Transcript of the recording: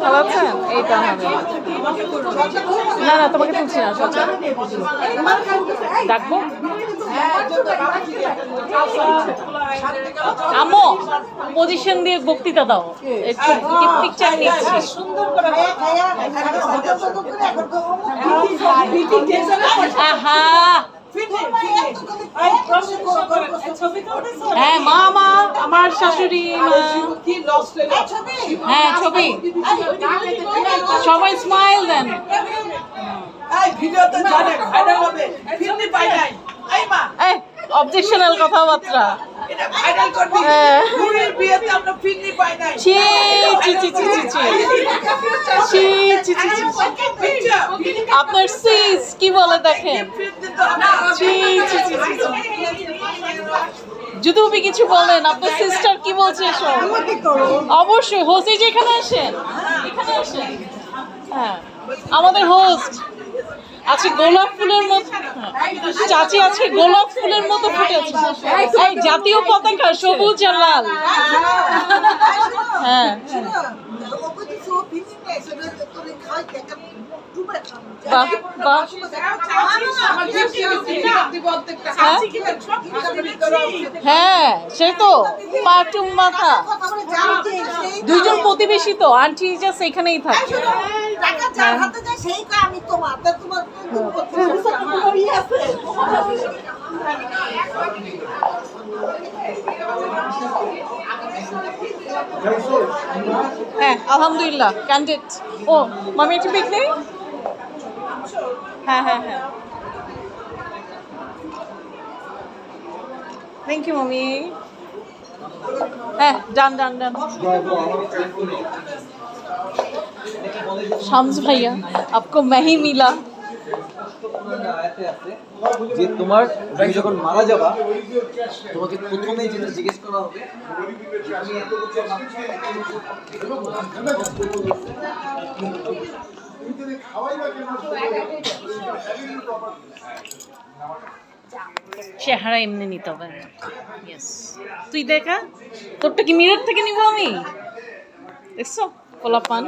ভালো আছেন? এইটা হবে না না, তোমাকে তুলছি না, ডাকবো। আম্মু পজিশন দিয়ে বক্তৃতা দাও, পিকচার নিচ্ছি। আহা হ্যাঁ মা মা আমার শাশুড়ি হ্যাঁ ছবি সবাই স্মাইল দেন। অবজেকশনাল কথাবার্তা আপনার সিস কি বলে দেখেন। যদি তুমি কিছু বলেন আপনার সিস্টার কি বলছে এসব? অবশ্যই হোস্ট যেখানে আসেন, এখানে আসেন। হ্যাঁ আমাদের হোস্ট আজকে গোলাপ ফুলের মতো, চাচি আজকে গোলাপ ফুলের মতো ফুটেছে। এই জাতীয় পতাকা সবুজ আর লাল। হ্যাঁ হ্যাঁ সে তো পাটুম মাথা। দুইজন প্রতিবেশী তো, আন্টি জাস্ট এখানেই থাকে। হ্যাঁ আলহামদুলিল্লাহ ক্যান্ডিড। ও মামি একটু পিক নেই। হ্যাঁ হ্যাঁ হ্যাঁ থ্যাংক ইউ মামি। হ্যাঁ ডান ডান ডান। শামস ভাইয়া আপকো मैं ही मिला। যে তোমার তুমি যখন মারা যাবা তোমাকে প্রথমে যেটা জিজ্ঞেস করা হবে চেহারা এমনি নিতে হবে। তুই দেখা তোরটা কি মিরর থেকে নিব আমি? দেখছো পোলাপান।